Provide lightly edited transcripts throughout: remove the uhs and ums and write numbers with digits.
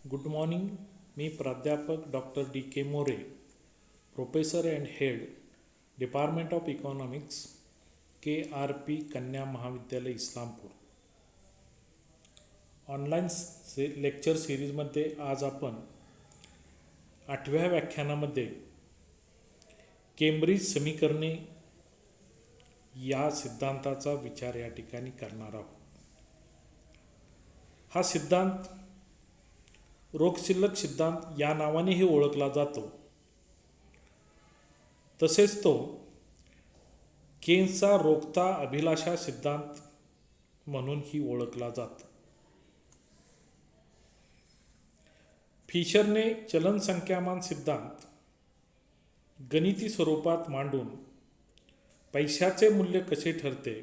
Good morning. मी प्राध्यापक doctor D K More, professor and head department of economics, KRP Kanya महाविद्यालय Islampur. Online lecture सिरीजमध्ये आज आपण 8व्या व्याख्यानामध्ये केम्ब्रिज समीकरणे या सिद्धांताचा विचार या ठिकाणी करणार आहोत. हा सिद्धांत रोखशिल्लक सिद्धांत या नावानेही ओळखला जातो. तसेच तो केन्सचा रोखता अभिलाषा सिद्धांत म्हणूनही ओळखला जातो. फिशरने चलन संख्यामान सिद्धांत गणिती स्वरूपात मांडून पैशाचे मूल्य कसे ठरते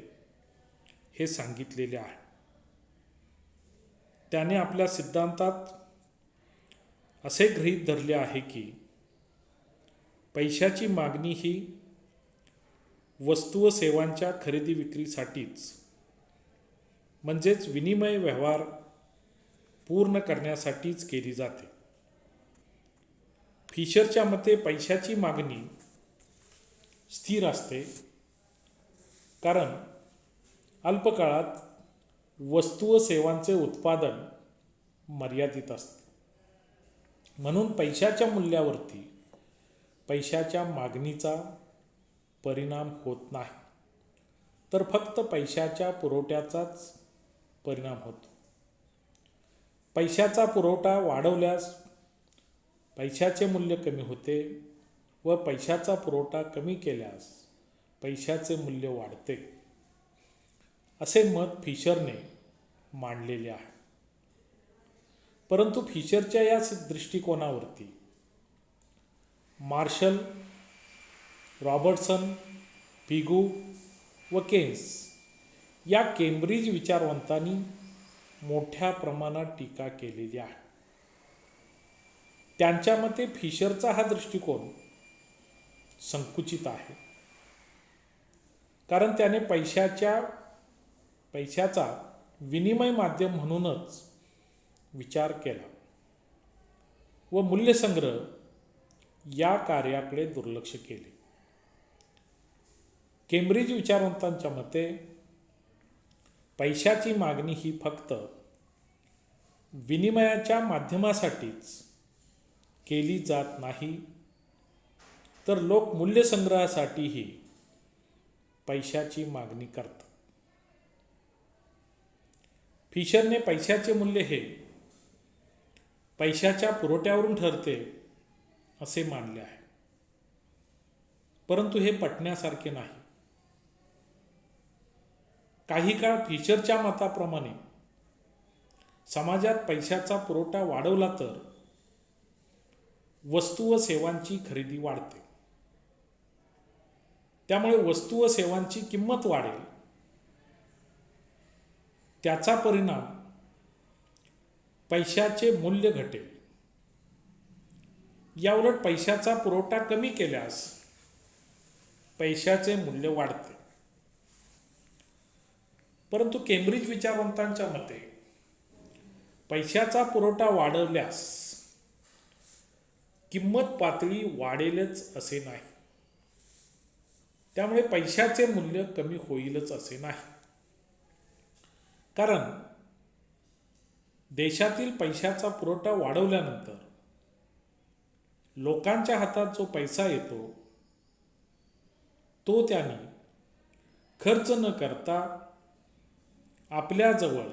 हे सांगितलेले आहे. त्याने आपल्या सिद्धांतात असे गृहीत धरले आहे की पैशाची मागणी ही वस्तू व सेवांच्या खरेदी विक्रीसाठीच, म्हणजेच विनिमय व्यवहार पूर्ण करण्यासाठीच केली जाते. फिशरच्या मते पैशाची मागणी स्थिर असते, कारण अल्पकाळात वस्तू व सेवांचे उत्पादन मर्यादित असते. म्हणून पैशाच्या मूल्यावरती पैशाच्या मागणीचा परिणाम होत नाही, तर फक्त पैशाच्या पुरवठ्याचाच परिणाम होतो. पैशाचा पुरवठा वाढवल्यास पैशाचे मूल्य कमी होते व पैशाचा पुरवठा कमी केल्यास पैशाचे मूल्य वाढते, असे मत फिशरने मांडलेले आहे. परंतु फिशरच्या या दृष्टिकोनावरती मार्शल, रॉबर्टसन, पिगू व केन्स या केम्ब्रिज विचारवंतांनी मोठ्या प्रमाणात टीका केलेली आहे. त्यांच्या मते फिशरचा हा दृष्टिकोन संकुचित आहे, कारण त्याने पैशाचा विनिमय माध्यम म्हणूनच विचार केला व मूल्यसंग्रह या कार्याकडे दुर्लक्ष केले. केम्ब्रिज विचारवंतांच्या मते पैशाची मागणी ही फक्त विनिमयाच्या माध्यमासाठीच केली जात नाही, तर लोक मूल्यसंग्रहासाठीही पैशाची मागणी करतात. फिशरने पैशाचे मूल्य हे पैशाच्या पुरवठ्यावरून ठरते असे मानले आहे, परंतु हे पटण्यासारखे नाही. काही काळ फिशरच्या मताप्रमाणे समाजात पैशाचा पुरवठा वाढवला तर वस्तू व सेवांची खरेदी वाढते. त्यामुळे वस्तू व सेवांची किंमत वाढेल. त्याचा परिणाम पैशाचे मूल्य घटेल. याउलट पैशाचा पुरवठा कमी केल्यास पैशाचे मूल्य वाढते. परंतु केम्ब्रिज विचारवंतांच्या मते पैशाचा पुरवठा वाढवल्यास किंमत पातळी वाढेलच असे नाही. त्यामुळे पैशाचे मूल्य कमी होईलच असे नाही, कारण देशातील पैशाचा पुरवठा वाढवल्यानंतर लोकांच्या हातात जो पैसा येतो तो त्यांनी खर्च न करता आपल्याजवळ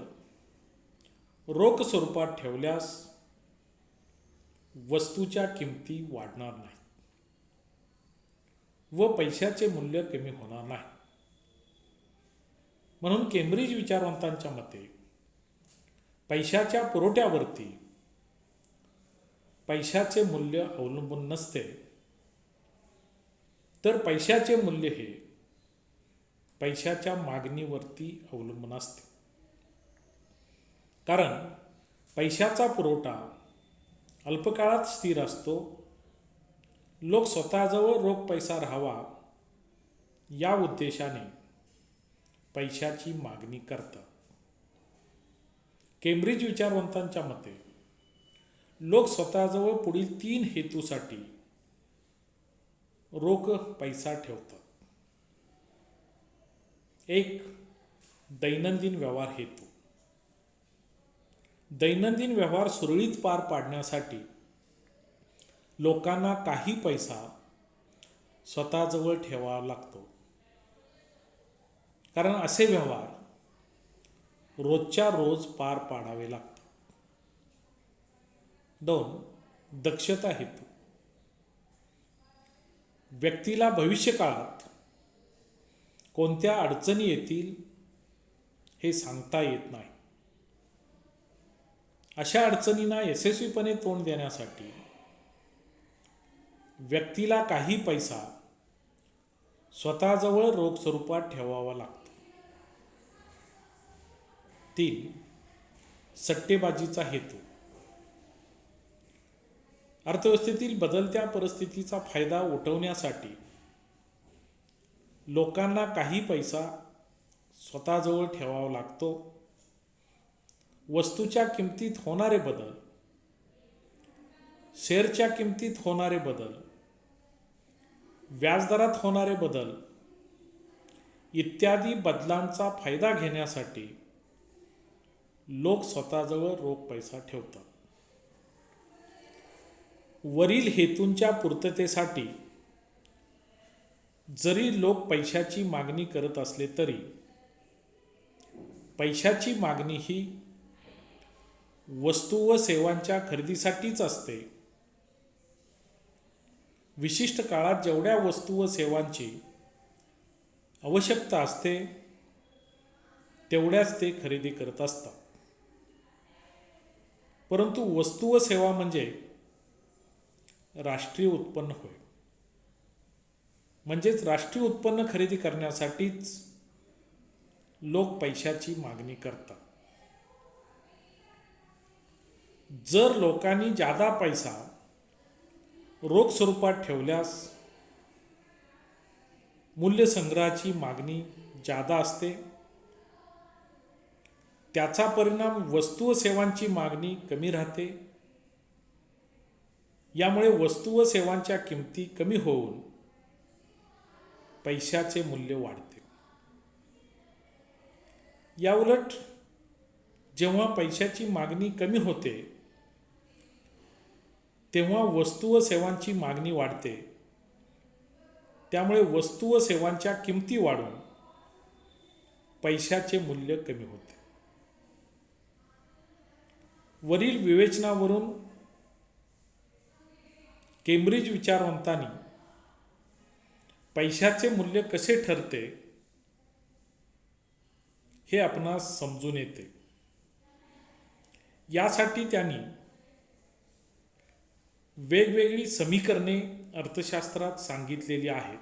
रोख स्वरूपात ठेवल्यास वस्तूच्या किमती वाढणार नाही व पैशाचे मूल्य कमी होणार नाही. म्हणून केम्ब्रिज विचारवंतांच्या मते पैशाच्या पुरवठ्यावरती पैशाचे मूल्य अवलंबून नसते, तर पैशाचे मूल्य हे पैशाच्या मागणीवरती अवलंबून असते. कारण पैशाचा पुरवठा अल्पकाळात स्थिर असतो. लोक स्वतःजवळ रोख पैसा राहावा या उद्देशाने पैशाची मागणी करतात. केम्ब्रिज विचारवंतांच्या मते लोक स्वतःजवळ पुढील 3 हेतूसाठी रोख पैसा ठेवतात. 1. दैनंदिन व्यवहार हेतू. दैनंदिन व्यवहार सुरळीत पार पाडण्यासाठी लोकांना काही पैसा स्वतःजवळ ठेवावा लागतो, कारण असे व्यवहार रोजच्या रोज पार पाडावे लागतात. 2. दक्षता हेतू. व्यक्तीला भविष्यकाळात कोणत्या अडचणी येतील हे सांगता येत नाही. अशा अडचणींना यशस्वीपणे तोंड देण्यासाठी व्यक्तीला काही पैसा स्वतःजवळ रोख स्वरूपात ठेवावा लागतो. 3. सट्टेबाजीचा हेतू. अर्थव्यवस्थेतील बदलत्या परिस्थितीचा फायदा उठवण्यासाठी लोकांना काही पैसा स्वतःजवळ ठेवावा लागतो. वस्तूच्या किमतीत होणारे बदल, शेअरच्या किमतीत होणारे बदल, व्याजदरात होणारे बदल इत्यादी बदलांचा फायदा घेण्यासाठी लोक स्वतःजवळ रोख पैसा ठेवतात. वरील हेतूंच्या पूर्ततेसाठी जरी लोक पैशाची मागणी करत असले तरी पैशाची मागणी ही वस्तू व सेवांच्या खरेदीसाठीच असते. विशिष्ट काळात जेवढ्या वस्तू व सेवांची आवश्यकता असते तेवढ्याच ते खरेदी करत असतात. परंतु वस्तू व सेवा म्हणजे राष्ट्रीय उत्पन्न होय. म्हणजेच राष्ट्रीय उत्पन्न खरेदी करण्यासाठीच लोक पैशाची मागणी करतात. जर लोकांनी जादा पैसा रोख स्वरूपात ठेवल्यास मूल्यसंग्रहाची मागणी जादा असते. त्याचा परिणाम वस्तू व सेवांची मागणी कमी राहते. यामुळे वस्तू व सेवांच्या किमती कमी होऊन पैशाचे मूल्य वाढते. याउलट जेव्हा पैशाची मागणी कमी होते तेव्हा वस्तू व सेवांची मागणी वाढते. त्यामुळे वस्तू व सेवांच्या किमती वाढून पैशाचे मूल्य कमी होते. वरील विवेचनावरून केम्ब्रिज विचारवंतांनी पैशाचे मूल्य कसे ठरते हे आपणास समजून येते. यासाठी त्यांनी वेगवेगळी समीकरणे अर्थशास्त्रात सांगितलेली आहेत.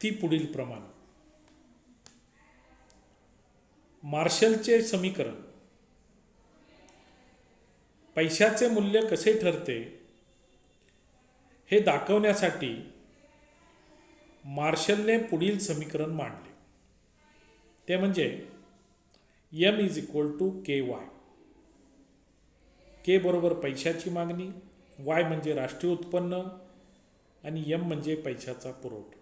ती पुढील प्रमाणे. मार्शलचे समीकरण. पैशाचे मूल्य कसे ठरते हे दाखवण्यासाठी मार्शलने पुढील समीकरण मांडले. ते म्हणजे M = KY. K बरोबर पैशाची मागणी, Y म्हणजे राष्ट्रीय उत्पन्न आणि M म्हणजे पैशाचा पुरवठा.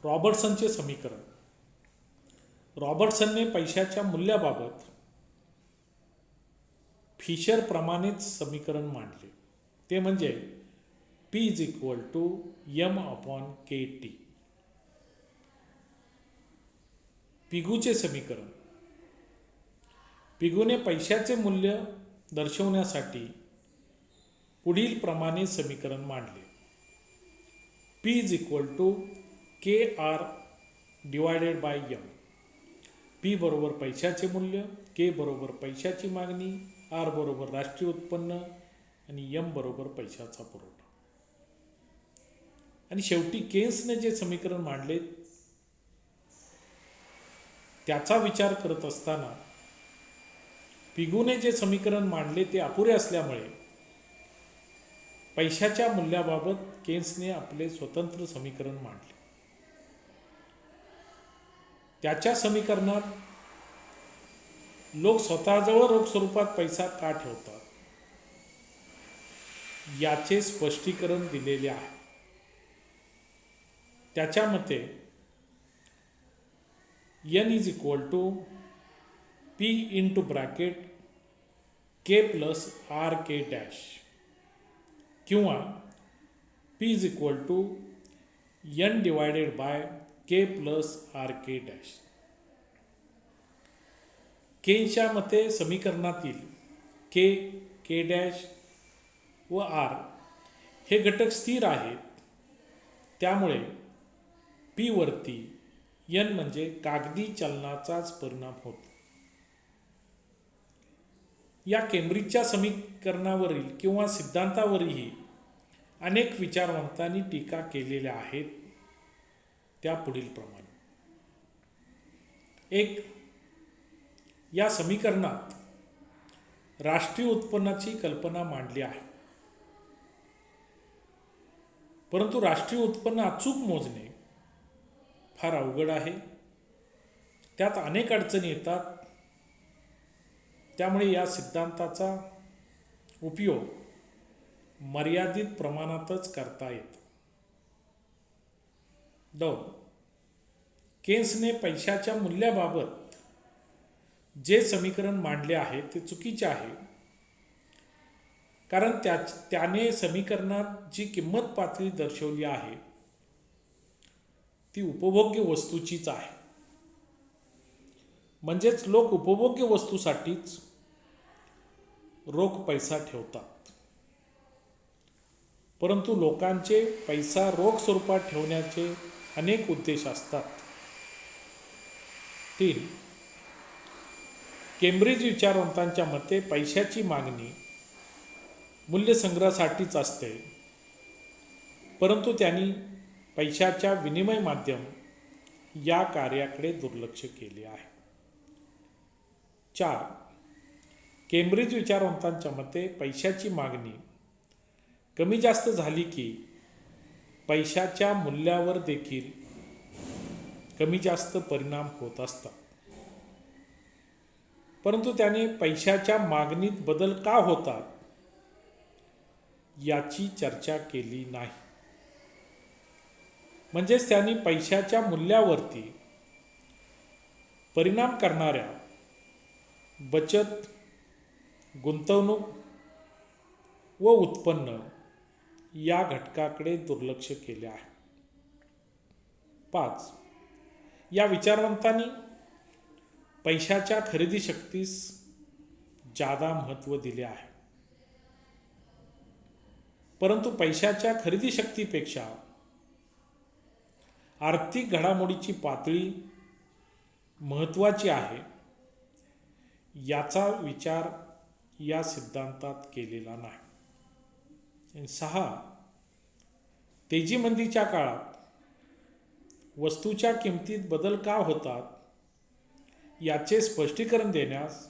रॉबर्टसनचे समीकरण. रॉबर्टसनने पैशाच्या मूल्याबाबत फिशर प्रमाणेच समीकरण मांडले. ते म्हणजे P = M/KT. पिगूचे समीकरण. पिगूने पैशाचे मूल्य दर्शवण्यासाठी पुढील प्रमाणे समीकरण मांडले. P = KR/M. P बरोबर पैशाचे मूल्य, K बरोबर पैशाची मागणी, R बरोबर राष्ट्रीय उत्पन्न आणि M बरोबर पैशाचा पुरवठा. आणि शेवटी केन्सने जे समीकरण मांडले त्याचा विचार करत असताना पिगूने जे समीकरण मांडले ते अपुरे असल्यामुळे पैशाच्या मूल्याबाबत केन्सने आपले स्वतंत्र समीकरण मांडले. त्याच्या समीकरणात लोक स्वतःजवळ रोख स्वरूपात पैसा का ठेवतात याचे स्पष्टीकरण दिलेले आहे. त्याच्या मते n is equal to p into bracket k plus R K dash किंवा p is equal to n divided by k plus R K dash. केनच्या मते समीकरणातील k, k डॅश व आर हे घटक स्थिर आहेत, त्यामुळे p वरती n म्हणजे कागदी चलनाचाच परिणाम होतो. या केम्ब्रिजच्या समीकरणावरील किंवा सिद्धांतावरही अनेक विचारवंतांनी टीका केलेल्या आहेत. त्या पुढील प्रमाणे: 1. या समीकरणात राष्ट्रीय उत्पन्नाची कल्पना मांडली आहे, परंतु राष्ट्रीय उत्पन्न अचूक मोजणे फार अवघड आहे. त्यात अनेक अडचणी येतात. त्यामुळे या सिद्धांताचा उपयोग मर्यादित प्रमाणातच करता येतो. 2. केन्सने पैशाच्या मूल्याबाबत जे समीकरण मांडले आहे ते चुकीचे आहे, कारण त्याने समीकरणात जी किंमत पातळी दर्शवली आहे ती उपभोग्य वस्तूचीच आहे. म्हणजेच लोक उपभोग्य वस्तूसाठीच रोख पैसा ठेवतात, परंतु लोकांचे पैसा रोख स्वरूपात ठेवण्याचे अनेक उद्देश असतात. 3. केम्ब्रिज विचारवंतांच्या मते पैशाची मागणी मूल्यसंग्रहासाठीच असते, परंतु त्यांनी पैशाच्या विनिमय माध्यम या कार्याकडे दुर्लक्ष केले आहे. 4. केम्ब्रिज विचारवंतांच्या मते पैशाची मागणी कमी जास्त झाली की पैशाच्या मूल्यावर देखील कमी जास्त परिणाम होत असतात, परंतु त्याने पैशाच्या मागणीत बदल का होतात याची चर्चा केली नाही. म्हणजेच त्यांनी पैशाच्या मूल्यावरती परिणाम करणाऱ्या बचत, गुंतवणूक व उत्पन्न या घटकाकडे दुर्लक्ष केले आहे. 5. या विचारवंतांनी पैशाच्या खरेदी शक्तीस जादा महत्त्व दिले आहे, परंतु पैशाच्या खरेदी शक्तीपेक्षा आर्थिक घडामोडीची पातळी महत्त्वाची आहे याचा विचार या सिद्धांतात केलेला नाही. 6. तेजीमंदीच्या काळात वस्तूच्या किमतीत बदल का होतात याचे स्पष्टीकरण देण्यास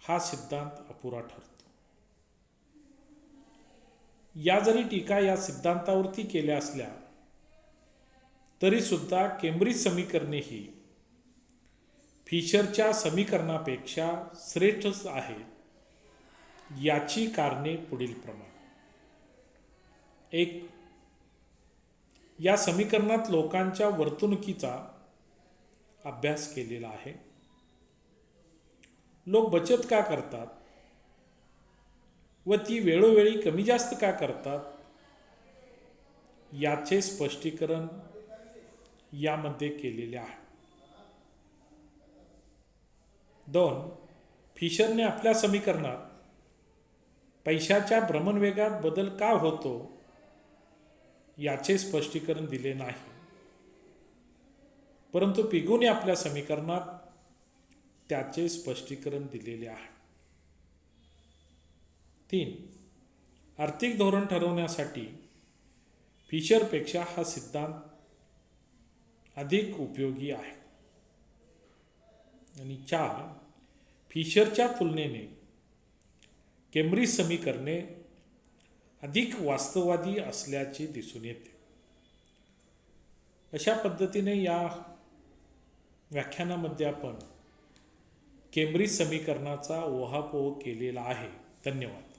हा सिद्धांत अपुरा ठरतो. या जरी टीका या सिद्धांतावरती केल्या असल्या तरी सुद्धा केम्ब्रिज समीकरणे ही फिशरच्या समीकरणापेक्षा श्रेष्ठ आहेत. याची कारणे पुढील प्रमाणे: 1. या समीकरणात लोकांच्या वर्तणुकीचा अभ्यास केलेला आहे. लोक बचत का करतात व ती वेळोवेळी कमी जास्त का करतात याचे स्पष्टीकरण यामध्ये केलेले आहे. 2. फिशरने आपल्या समीकरणात पैशाच्या भ्रमणवेगात बदल का होतो याचे स्पष्टीकरण दिले नाही, परंतु पिगूने आपल्या समीकरणात त्याचे स्पष्टीकरण दिलेले आहे. 3. आर्थिक धोरण ठरवण्यासाठी फिशरपेक्षा हा सिद्धांत अधिक उपयोगी आहे. आणि 4. फिशरच्या तुलनेने केम्ब्रिज समीकरणे अधिक वास्तववादी असल्याचे दिसून येते. अशा पद्धतीने या व्याख्यानामध्ये आपण केम्ब्रिज समीकरणाचा ओहापोह केलेला आहे. धन्यवाद.